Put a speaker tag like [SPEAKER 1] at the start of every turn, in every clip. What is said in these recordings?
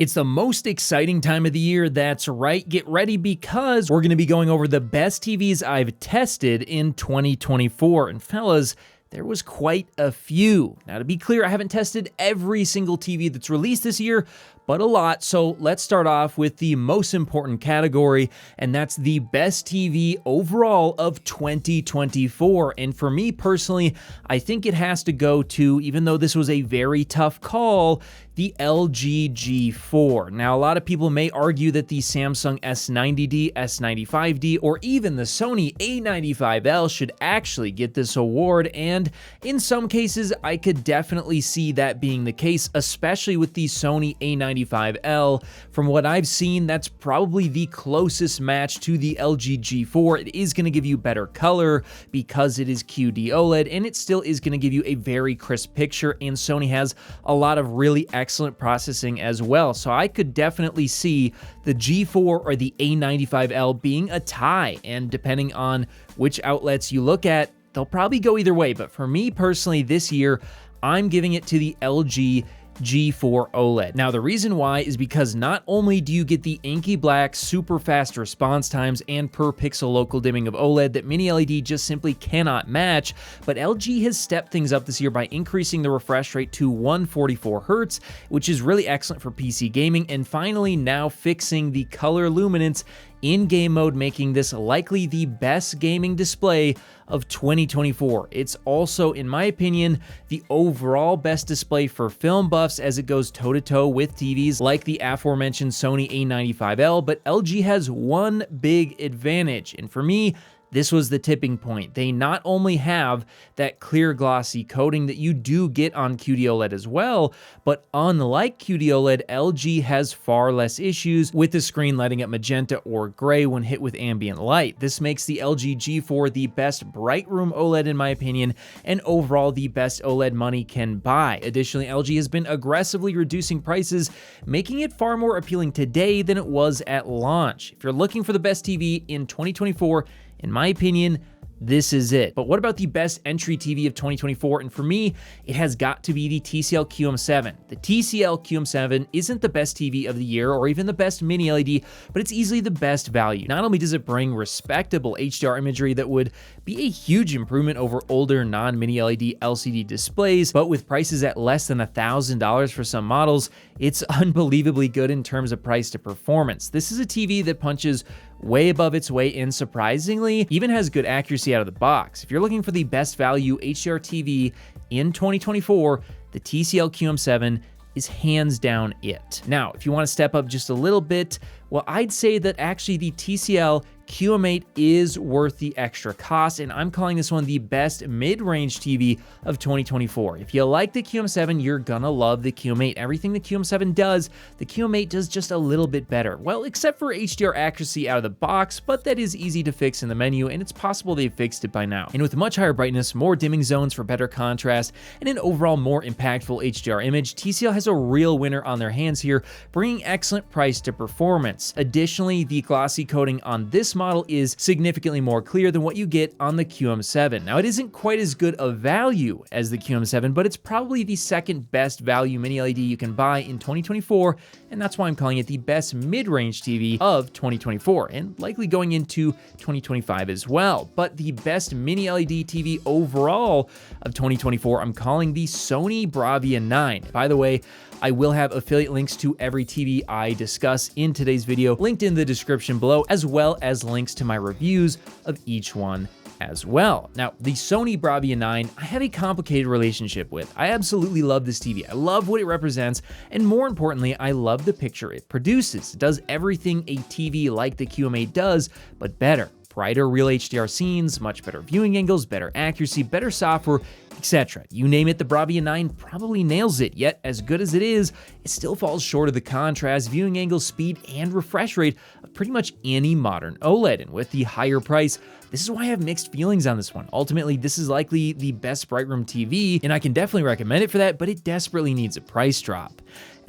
[SPEAKER 1] It's the most exciting time of the year, that's right. Get ready because we're going to be going over the best TVs I've tested in 2024. And fellas, there was quite a few. Now, to be clear, I haven't tested every single TV that's released this year, but a lot. So let's start off with the most important category, and that's the best TV overall of 2024. And for me personally, I think it has to go to, even though this was a very tough call, the LG G4. Now, a lot of people may argue that the Samsung S90D, S95D, or even the Sony A95L should actually get this award, and in some cases, I could definitely see that being the case, especially with the Sony A95L. From what I've seen, that's probably the closest match to the LG G4. It is going to give you better color because it is QD OLED, and it still is going to give you a very crisp picture, and Sony has a lot of really excellent processing as well. So I could definitely see the G4 or the A95L being a tie, and depending on which outlets you look at, they'll probably go either way. But for me personally this year, I'm giving it to the LG G4 OLED. Now, the reason why is because not only do you get the inky black, super fast response times and per pixel local dimming of OLED that Mini LED just simply cannot match, but LG has stepped things up this year by increasing the refresh rate to 144 Hz, which is really excellent for PC gaming, and finally now fixing the color luminance in game mode, making this likely the best gaming display of 2024. It's also, in my opinion, the overall best display for film buffs as it goes toe-to-toe with TVs like the aforementioned Sony A95L, but LG has one big advantage, and for me, this was the tipping point. They not only have that clear glossy coating that you do get on QD OLED as well, but unlike QD OLED, LG has far less issues with the screen lighting up magenta or gray when hit with ambient light. This makes the LG G4 the best bright room OLED in my opinion, and overall the best OLED money can buy. Additionally, LG has been aggressively reducing prices, making it far more appealing today than it was at launch. If you're looking for the best TV in 2024, in my opinion, this is it. But what about the best entry TV of 2024? And for me, it has got to be the TCL QM7. The TCL QM7 isn't the best TV of the year or even the best mini LED, but it's easily the best value. Not only does it bring respectable HDR imagery that would be a huge improvement over older non-mini LED LCD displays, but with prices at less than $1,000 for some models, it's unbelievably good in terms of price to performance. This is a TV that punches way above its weight and surprisingly even has good accuracy out of the box. If you're looking for the best value HDR TV in 2024, the TCL QM7 is hands down it. Now, if you want to step up just a little bit, well, I'd say that actually the TCL QM8 is worth the extra cost, and I'm calling this one the best mid-range TV of 2024. If you like the QM7, you're gonna love the QM8. Everything the QM7 does, the QM8 does just a little bit better. Well, except for HDR accuracy out of the box, but that is easy to fix in the menu, and it's possible they've fixed it by now. And with much higher brightness, more dimming zones for better contrast, and an overall more impactful HDR image, TCL has a real winner on their hands here, bringing excellent price to performance. Additionally, the glossy coating on this model is significantly more clear than what you get on the QM7. Now, it isn't quite as good a value as the QM7, but it's probably the second best value mini LED you can buy in 2024, and that's why I'm calling it the best mid-range TV of 2024, and likely going into 2025 as well. But the best mini LED TV overall of 2024, I'm calling the Sony Bravia 9. By the way, I will have affiliate links to every TV I discuss in today's video linked in the description below, as well as links to my reviews of each one as well. Now, the Sony Bravia 9, I have a complicated relationship with. I absolutely love this TV. I love what it represents, and more importantly, I love the picture it produces. It does everything a TV like the QM8 does, but better. Brighter real HDR scenes, much better viewing angles, better accuracy, better software, etc. You name it, the Bravia 9 probably nails it, yet as good as it is, it still falls short of the contrast, viewing angle, speed, and refresh rate of pretty much any modern OLED. And with the higher price, this is why I have mixed feelings on this one. Ultimately, this is likely the best bright room TV, and I can definitely recommend it for that, but it desperately needs a price drop.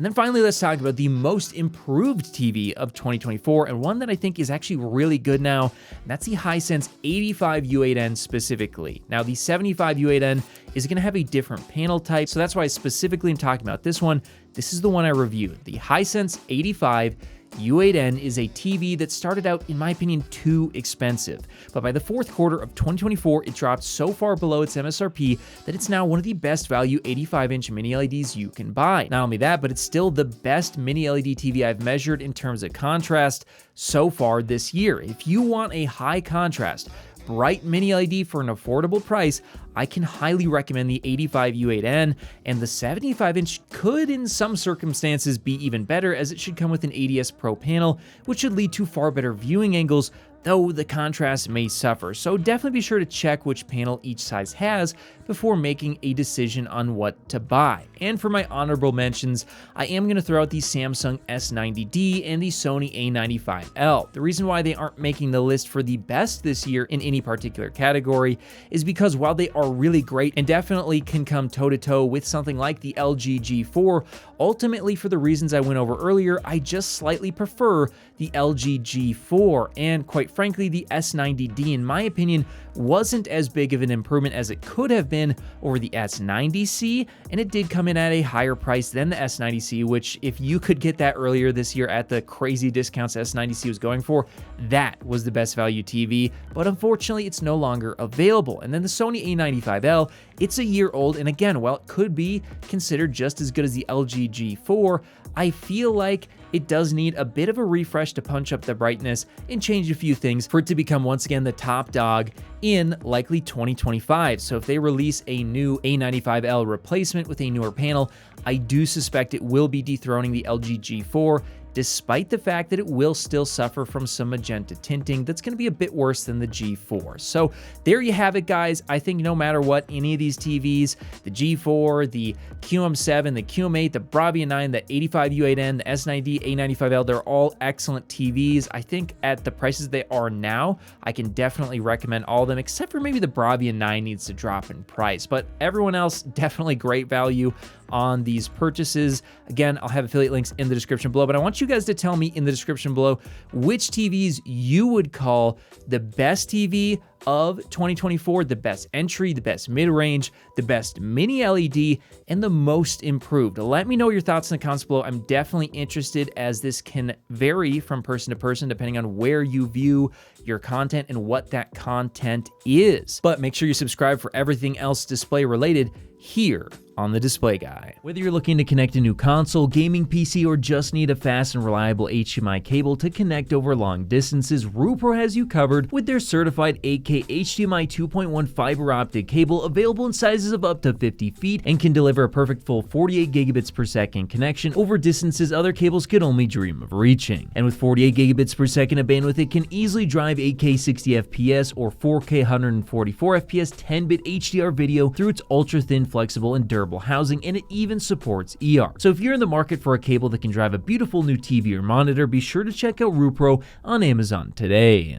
[SPEAKER 1] And then finally, let's talk about the most improved TV of 2024, and one that I think is actually really good now, and that's the Hisense 85 U8N specifically. Now, the 75 U8N is going to have a different panel type, so that's why I specifically am talking about this one. This is the one I reviewed. The Hisense 85 U8N is a TV that started out, in my opinion, too expensive. But by the fourth quarter of 2024, it dropped so far below its MSRP that it's now one of the best value 85-inch mini LEDs you can buy. Not only that, but it's still the best mini LED TV I've measured in terms of contrast so far this year. If you want a high contrast, bright mini LED for an affordable price, I can highly recommend the 85 U8N, and the 75-inch could in some circumstances be even better, as it should come with an ADS Pro panel, which should lead to far better viewing angles, though the contrast may suffer. So definitely be sure to check which panel each size has before making a decision on what to buy. And for my honorable mentions, I am going to throw out the Samsung S90D and the Sony A95L. The reason why they aren't making the list for the best this year in any particular category is because while they are really great and definitely can come toe-to-toe with something like the LG G4, ultimately for the reasons I went over earlier, I just slightly prefer the LG G4, and quite frankly, the S90D, in my opinion, wasn't as big of an improvement as it could have been over the S90C, and it did come in at a higher price than the S90C, which if you could get that earlier this year at the crazy discounts S90C was going for, that was the best value TV, but unfortunately it's no longer available. And then the Sony A95L, it's a year old, and again, while it could be considered just as good as the LG G4, I feel like it does need a bit of a refresh to punch up the brightness and change a few things for it to become once again the top dog in likely 2025. So if they release a new A95L replacement with a newer panel, I do suspect it will be dethroning the LG G4, despite the fact that it will still suffer from some magenta tinting that's going to be a bit worse than the G4. So there you have it, guys. I think no matter what, any of these TVs, the G4, the QM7, the QM8, the Bravia 9, the 85 U8N, the S90, A95L, they're all excellent TVs. I think at the prices they are now, I can definitely recommend all of them, except for maybe the Bravia 9 needs to drop in price. But everyone else, definitely great value on these purchases. Again, I'll have affiliate links in the description below, but I want you guys to tell me in the description below which TVs you would call the best TV of 2024, the best entry, the best mid-range, the best mini LED, and the most improved. Let me know your thoughts in the comments below. I'm definitely interested, as this can vary from person to person depending on where you view your content and what that content is. But make sure you subscribe for everything else display related here on The Display Guy. Whether you're looking to connect a new console, gaming PC, or just need a fast and reliable HDMI cable to connect over long distances, Rupro has you covered with their certified 8K HDMI 2.1 fiber optic cable, available in sizes of up to 50 feet and can deliver a perfect full 48 gigabits per second connection over distances other cables could only dream of reaching. And with 48 gigabits per second of bandwidth, it can easily drive 8K 60 FPS or 4K 144 FPS 10-bit HDR video through its ultra-thin, flexible, and durable housing, and it even supports ER. So if you're in the market for a cable that can drive a beautiful new TV or monitor, be sure to check out Rupro on Amazon today.